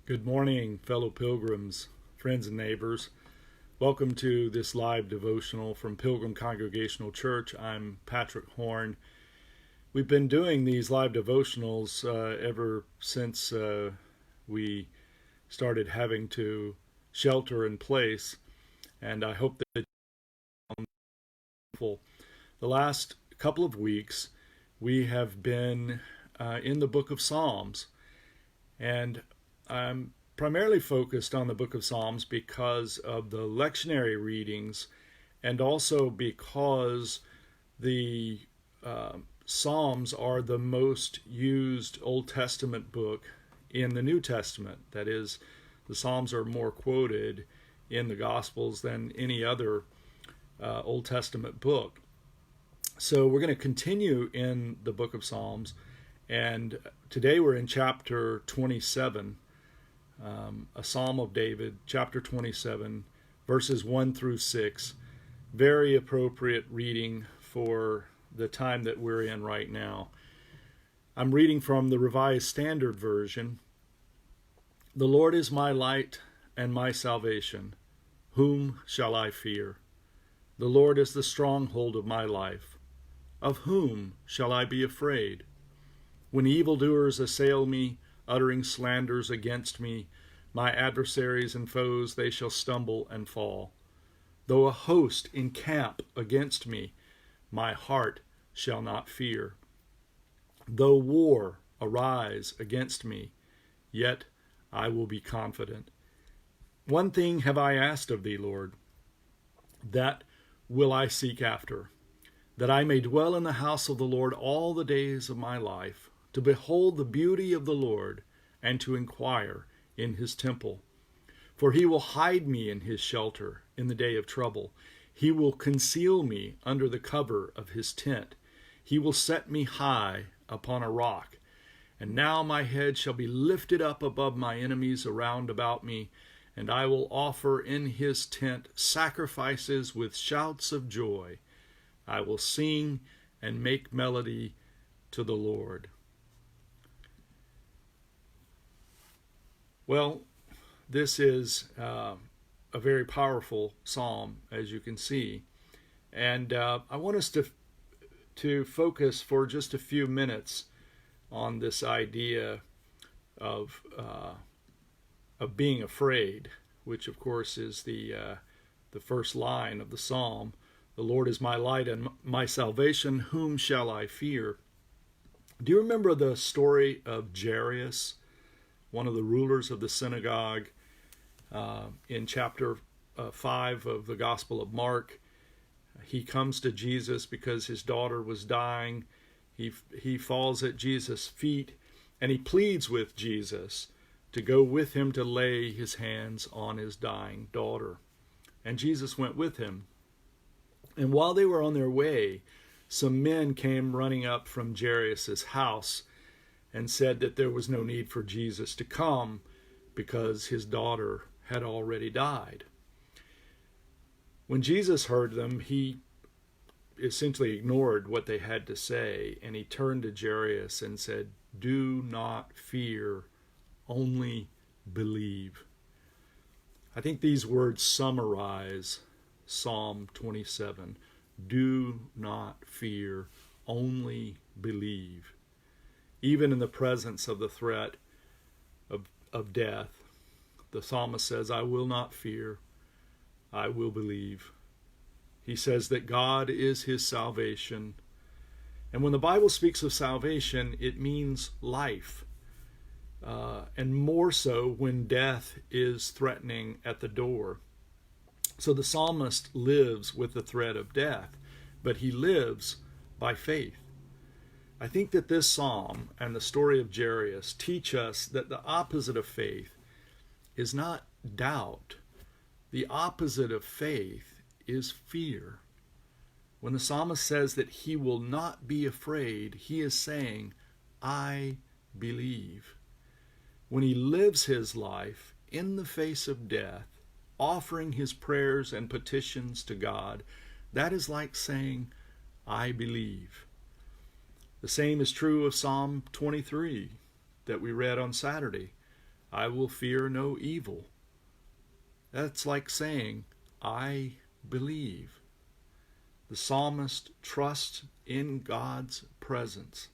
Good morning, fellow pilgrims, friends, and neighbors. Welcome to this live devotional from Pilgrim Congregational Church. I'm Patrick Horn. We've been doing these live devotionals ever since we started having to shelter in place, and I hope that the last couple of weeks we have been in the book of Psalms, and I'm primarily focused on the book of Psalms because of the lectionary readings and also because the Psalms are the most used Old Testament book in the New Testament. That is, the Psalms are more quoted in the Gospels than any other Old Testament book. So we're going to continue in the book of Psalms, and today we're in chapter 27. A Psalm of David, chapter 27, verses 1 through 6. Very appropriate reading for the time that we're in right now. I'm reading from the Revised Standard Version. The Lord is my light and my salvation. Whom shall I fear? The Lord is the stronghold of my life. Of whom shall I be afraid? When evildoers assail me, uttering slanders against me, my adversaries and foes, they shall stumble and fall. Though a host encamp against me, my heart shall not fear. Though war arise against me, yet I will be confident. One thing have I asked of thee, Lord, that will I seek after, that I may dwell in the house of the Lord all the days of my life, to behold the beauty of the Lord, and to inquire in his temple. For he will hide me in his shelter in the day of trouble. He will conceal me under the cover of his tent. He will set me high upon a rock. And now my head shall be lifted up above my enemies around about me, and I will offer in his tent sacrifices with shouts of joy. I will sing and make melody to the Lord. Well, this is a very powerful psalm, as you can see. And I want us to focus for just a few minutes on this idea of being afraid, which of course is the first line of the psalm. The Lord is my light and my salvation. Whom shall I fear? Do you remember the story of Jairus, one of the rulers of the synagogue, in chapter 5 of the Gospel of Mark? He comes to Jesus because his daughter was dying. He falls at Jesus' feet, and he pleads with Jesus to go with him to lay his hands on his dying daughter. And Jesus went with him. And while they were on their way, some men came running up from Jairus' house and said that there was no need for Jesus to come because his daughter had already died. When Jesus heard them, he essentially ignored what they had to say, and he turned to Jairus and said, "Do not fear, only believe." I think these words summarize Psalm 27. Do not fear, only believe. Even in the presence of the threat of death, the psalmist says, I will not fear, I will believe. He says that God is his salvation. And when the Bible speaks of salvation, it means life. And more so when death is threatening at the door. So the psalmist lives with the threat of death, but he lives by faith. I think that this psalm and the story of Jairus teach us that the opposite of faith is not doubt. The opposite of faith is fear. When the psalmist says that he will not be afraid, he is saying, I believe. When he lives his life in the face of death, offering his prayers and petitions to God, that is like saying, I believe. The same is true of Psalm 23 that we read on Saturday. I will fear no evil. That's like saying, I believe. The psalmist trusts in God's presence.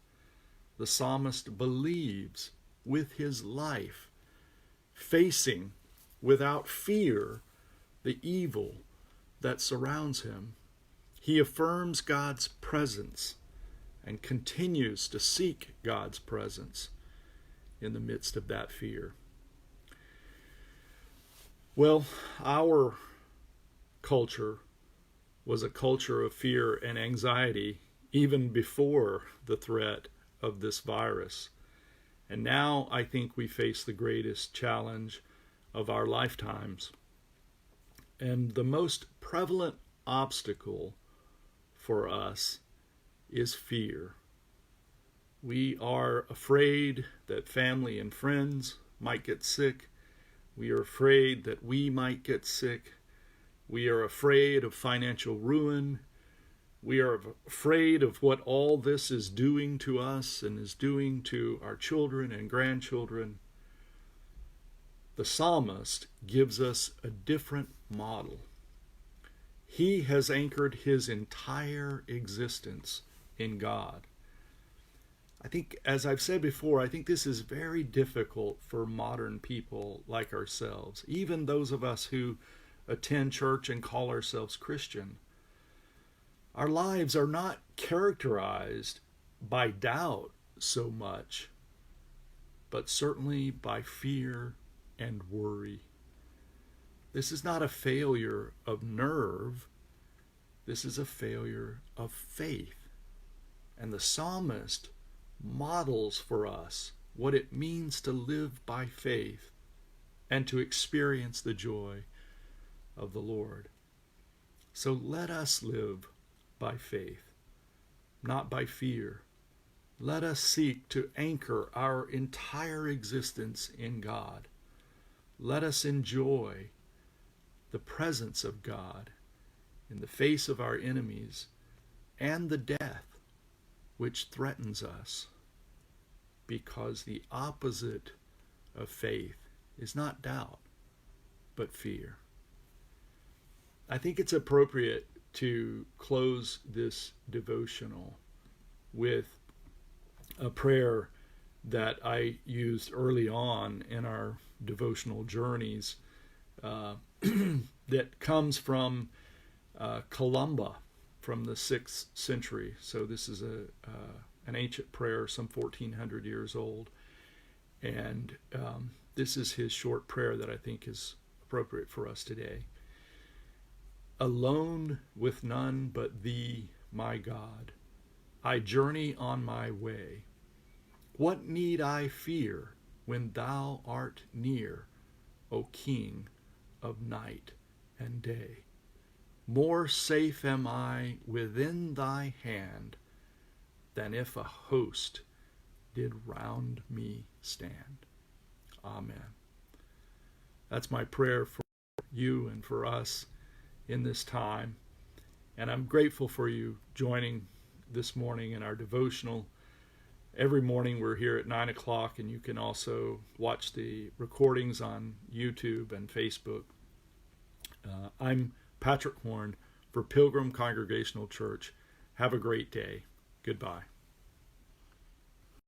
The psalmist believes with his life, facing without fear the evil that surrounds him. He affirms God's presence and continues to seek God's presence in the midst of that fear. Well, our culture was a culture of fear and anxiety even before the threat of this virus. And now I think we face the greatest challenge of our lifetimes. And the most prevalent obstacle for us is fear. We are afraid that family and friends might get sick. We are afraid that we might get sick. We are afraid of financial ruin. We are afraid of what all this is doing to us and is doing to our children and grandchildren. The psalmist gives us a different model. He has anchored his entire existence in God. I think, as I've said before, I think this is very difficult for modern people like ourselves, even those of us who attend church and call ourselves Christian. Our lives are not characterized by doubt so much, but certainly by fear and worry. This is not a failure of nerve. This is a failure of faith. And the psalmist models for us what it means to live by faith and to experience the joy of the Lord. So let us live by faith, not by fear. Let us seek to anchor our entire existence in God. Let us enjoy the presence of God in the face of our enemies and the death which threatens us, because the opposite of faith is not doubt, but fear. I think it's appropriate to close this devotional with a prayer that I used early on in our devotional journeys that comes from Columba from the 6th century. So this is an ancient prayer, some 1,400 years old. And this is his short prayer that I think is appropriate for us today. Alone with none but thee, my God, I journey on my way. What need I fear when thou art near, O King of night and day? More safe am I within thy hand than if a host did round me stand. Amen. That's my prayer for you and for us in this time. And I'm grateful for you joining this morning in our devotional. Every morning we're here at 9 o'clock, and you can also watch the recordings on YouTube and Facebook. I'm Patrick Horn for Pilgrim Congregational Church. Have a great day. Goodbye.